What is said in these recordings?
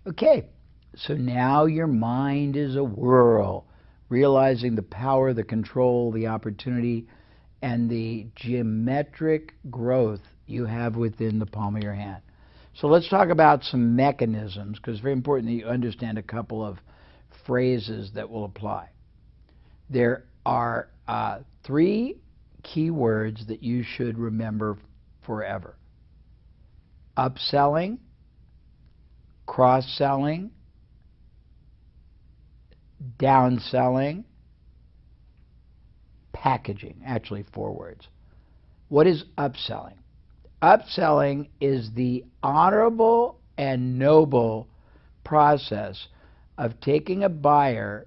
Okay, so now your mind is a whirl, realizing the power, the control, the opportunity, and the geometric growth you have within the palm of your hand. So let's talk about some mechanisms, because it's very important that you understand a couple of phrases that will apply. There are three key words that you should remember forever: upselling, cross-selling, downselling, packaging. Actually, four words. What is upselling? Upselling is the honorable and noble process of taking a buyer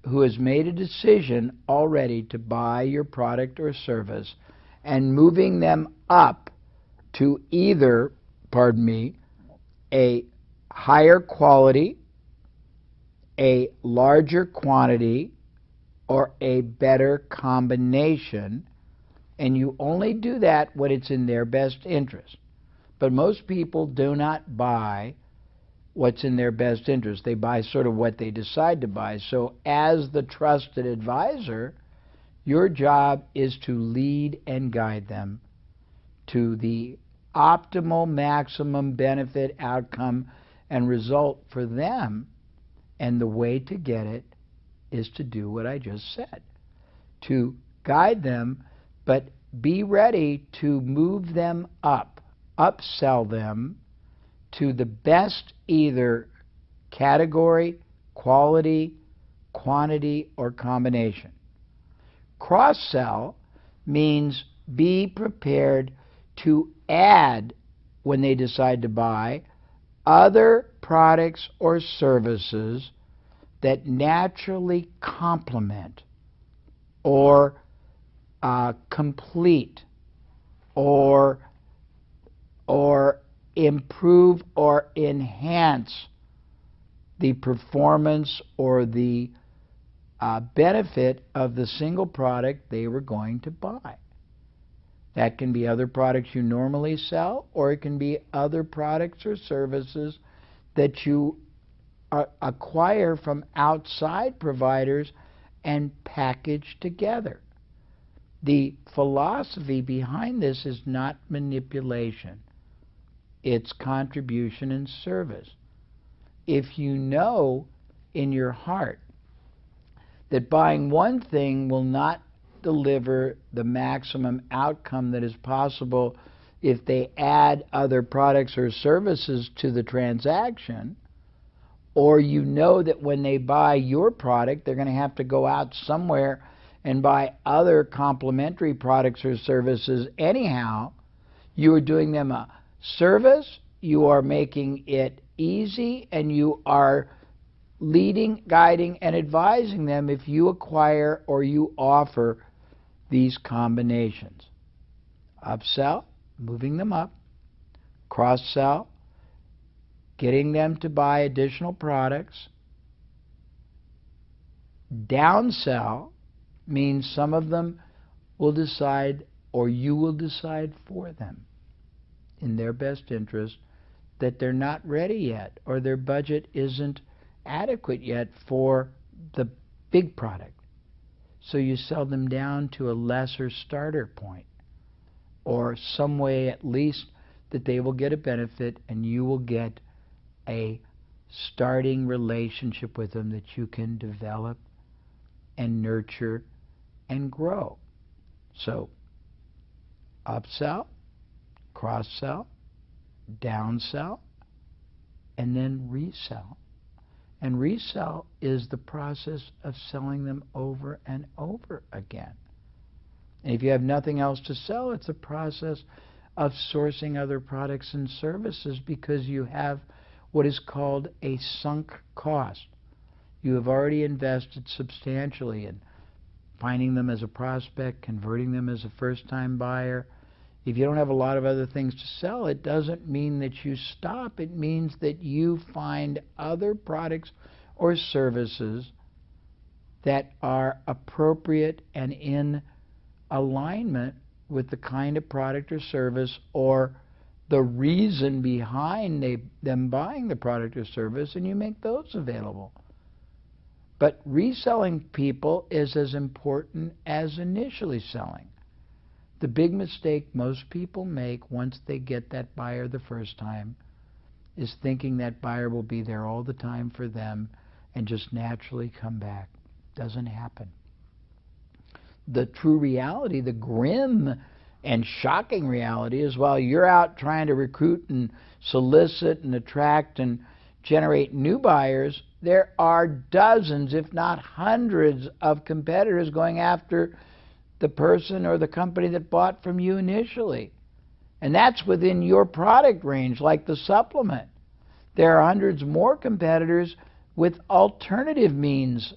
who has made a decision already to buy your product or service and moving them up to either, pardon me, a higher quality, a larger quantity, or a better combination, and you only do that when it's in their best interest. But most people do not buy what's in their best interest. They buy sort of what they decide to buy. So as the trusted advisor, your job is to lead and guide them to the optimal, maximum benefit, outcome, and result for them. And the way to get it is to do what I just said, to guide them, but be ready to move them up, upsell them to the best either category, quality, quantity, or combination. Cross-sell means be prepared to add, when they decide to buy, other products or services that naturally complement or complete or improve or enhance the performance or the benefit of the single product they were going to buy. That can be other products you normally sell, or it can be other products or services that you acquire from outside providers and package together. The philosophy behind this is not manipulation. It's contribution and service. If you know in your heart that buying one thing will not deliver the maximum outcome that is possible if they add other products or services to the transaction, or you know that when they buy your product, they're going to have to go out somewhere and buy other complementary products or services anyhow, you are doing them a service, you are making it easy, and you are leading, guiding, and advising them if you acquire or you offer these combinations. Upsell, moving them up. Cross-sell, getting them to buy additional products. Downsell means some of them will decide, or you will decide for them, in their best interest, that they're not ready yet, or their budget isn't adequate yet for the big product. So you sell them down to a lesser starter point, or some way at least that they will get a benefit and you will get a starting relationship with them that you can develop and nurture and grow. So upsell, cross-sell, downsell, and then resell. And resell is the process of selling them over and over again. And if you have nothing else to sell, it's a process of sourcing other products and services, because you have what is called a sunk cost. You have already invested substantially in finding them as a prospect, converting them as a first-time buyer. If you don't have a lot of other things to sell, it doesn't mean that you stop. It means that you find other products or services that are appropriate and in alignment with the kind of product or service or the reason behind them buying the product or service, and you make those available. But reselling people is as important as initially selling. The big mistake most people make once they get that buyer the first time is thinking that buyer will be there all the time for them and just naturally come back. Doesn't happen. The true reality, the grim and shocking reality, is while you're out trying to recruit and solicit and attract and generate new buyers, there are dozens, if not hundreds, of competitors going after the person or the company that bought from you initially. And that's within your product range, like the supplement. There are hundreds more competitors with alternative means,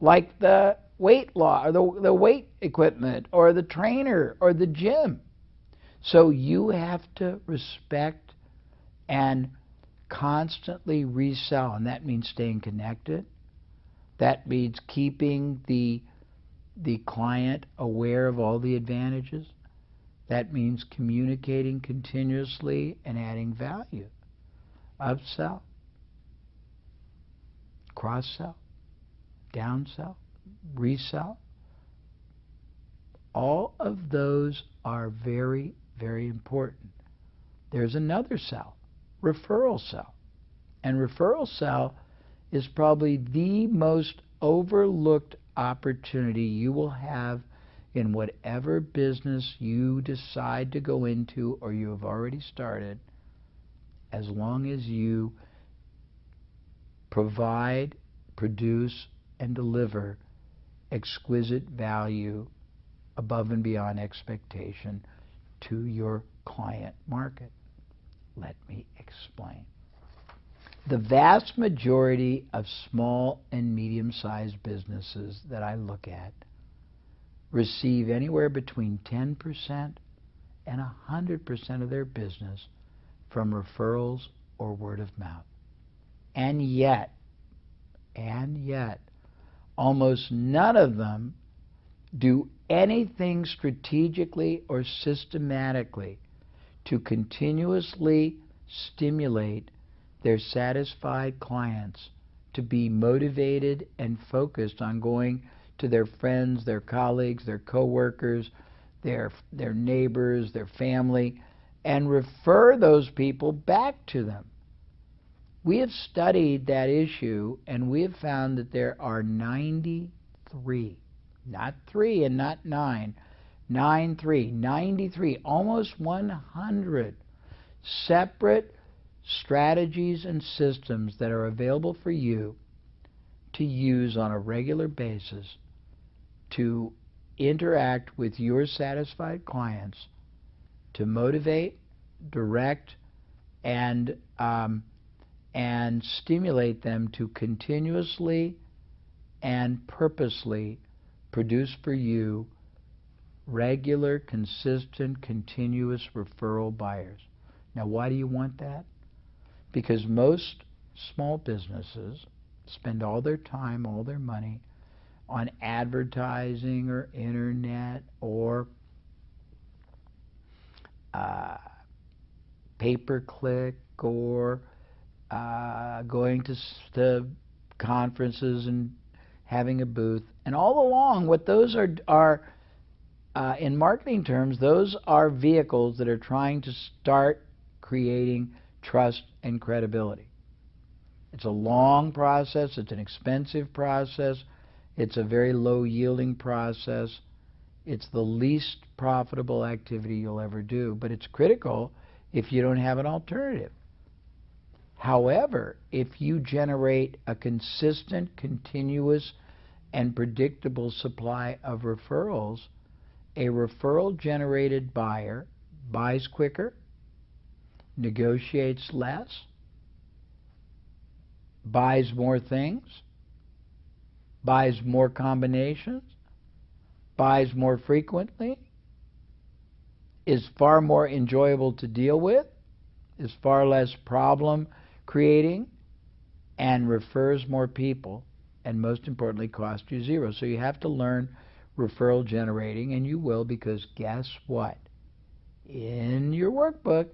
like the weight loss, or the weight equipment, or the trainer, or the gym. So you have to respect and constantly resell, and that means staying connected. That means keeping the client aware of all the advantages. That means communicating continuously and adding value. Upsell, cross-sell, downsell, resell. All of those are very, very important. There's another sell, referral sell. And referral sell is probably the most overlooked opportunity you will have in whatever business you decide to go into or you have already started, as long as you provide, produce, and deliver exquisite value above and beyond expectation to your client market. Let me explain. The vast majority of small and medium-sized businesses that I look at receive anywhere between 10% and 100% of their business from referrals or word of mouth. And yet, almost none of them do anything strategically or systematically to continuously stimulate their satisfied clients to be motivated and focused on going to their friends, their colleagues, their coworkers, their neighbors, their family, and refer those people back to them. We have studied that issue, and we have found that there are 93, not 3 and not 9, 93, almost 100 separate strategies and systems that are available for you to use on a regular basis to interact with your satisfied clients, to motivate, direct, and stimulate them to continuously and purposely produce for you regular, consistent, continuous referral buyers. Now, why do you want that? Because most small businesses spend all their time, all their money on advertising or internet or pay-per-click or going to conferences and having a booth. And all along, what those are in marketing terms, those are vehicles that are trying to start creating trust and credibility. It's a long process. It's an expensive process. It's a very low-yielding process. It's the least profitable activity you'll ever do, but it's critical if you don't have an alternative. However, if you generate a consistent, continuous, and predictable supply of referrals, a referral-generated buyer buys quicker, negotiates less, buys more things, buys more combinations, buys more frequently, is far more enjoyable to deal with, is far less problem creating, and refers more people, and most importantly, costs you zero. So you have to learn referral generating, and you will, because guess what? In your workbook,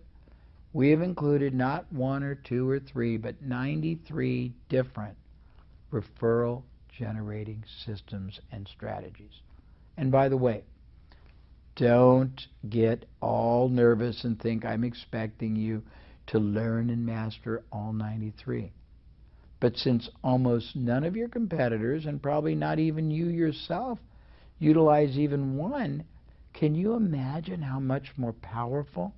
We have included not one or two or three, but 93 different referral generating systems and strategies. And by the way, don't get all nervous and think I'm expecting you to learn and master all 93. But since almost none of your competitors, and probably not even you yourself, utilize even one, can you imagine how much more powerful,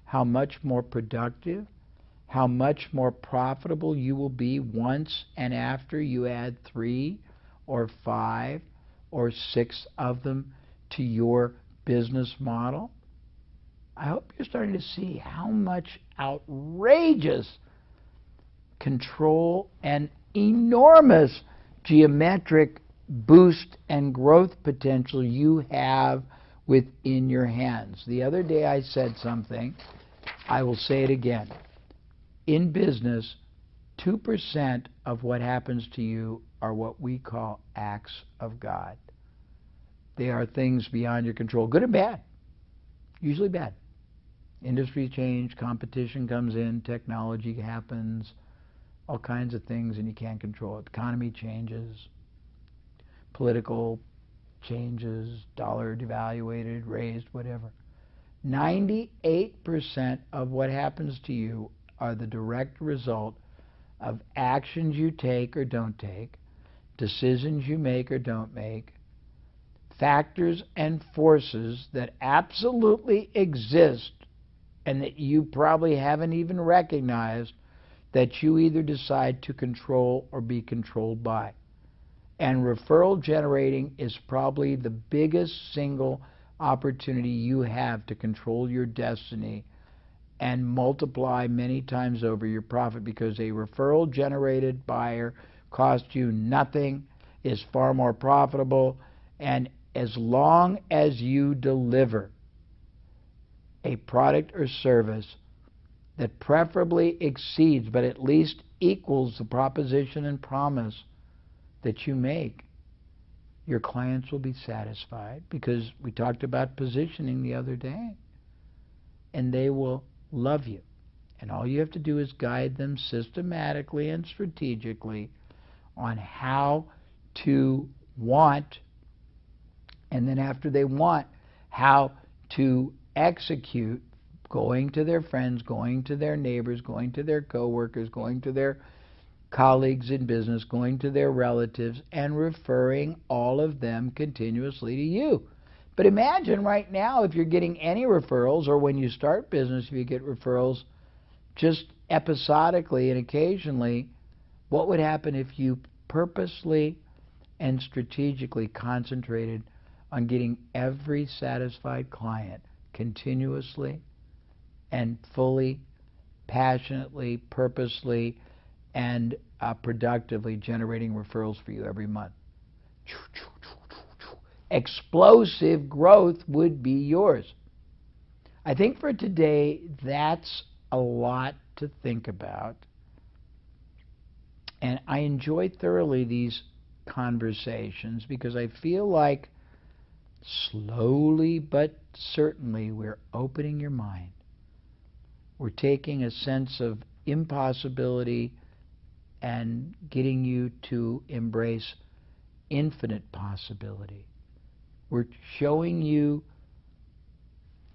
how much more productive, how much more profitable you will be once and after you add 3 or 5 or 6 of them to your business model? I hope you're starting to see how much outrageous control and enormous geometric boost and growth potential you have within your hands. The other day I said something, I will say it again. In business, 2% of what happens to you are what we call acts of God. They are things beyond your control, good and bad, usually bad. Industry change, competition comes in, technology happens, all kinds of things, and you can't control it. Economy changes, political changes, dollar devaluated, raised, whatever. 98% of what happens to you are the direct result of actions you take or don't take, decisions you make or don't make, factors and forces that absolutely exist and that you probably haven't even recognized, that you either decide to control or be controlled by. And referral generating is probably the biggest single opportunity you have to control your destiny and multiply many times over your profit, because a referral generated buyer costs you nothing, is far more profitable, and as long as you deliver a product or service that preferably exceeds but at least equals the proposition and promise that you make, your clients will be satisfied, because we talked about positioning the other day, and they will love you. And all you have to do is guide them systematically and strategically on how to want, and then after they want, how to execute, going to their friends, going to their neighbors, going to their coworkers, going to their colleagues in business, going to their relatives, and referring all of them continuously to you. But imagine right now, if you're getting any referrals, or when you start business, if you get referrals just episodically and occasionally, what would happen if you purposely and strategically concentrated on getting every satisfied client continuously and fully, passionately, purposely, and productively generating referrals for you every month? Explosive growth would be yours. I think for today, that's a lot to think about. And I enjoy thoroughly these conversations, because I feel like slowly but certainly we're opening your mind. We're taking a sense of impossibility and getting you to embrace infinite possibility. We're showing you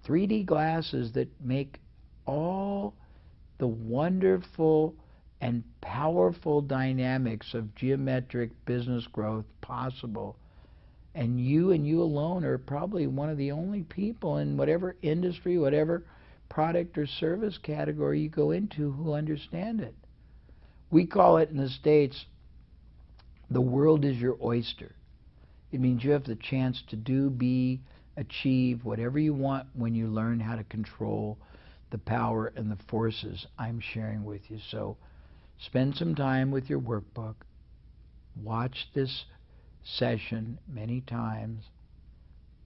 3D glasses that make all the wonderful and powerful dynamics of geometric business growth possible. And you alone are probably one of the only people in whatever industry, whatever product or service category you go into, who understand it. We call it in the States, the world is your oyster. It means you have the chance to do, be, achieve whatever you want when you learn how to control the power and the forces I'm sharing with you. So spend some time with your workbook. Watch this session many times.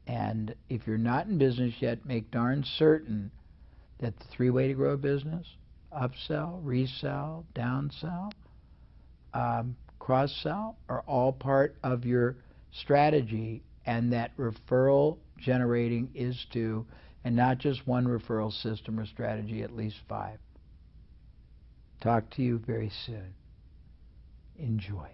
And if you're not in business yet, make darn certain that the 3-way to grow a business, upsell, resell, downsell, cross-sell, are all part of your strategy, and that referral generating is too, and not just one referral system or strategy, at least 5. Talk to you very soon. Enjoy.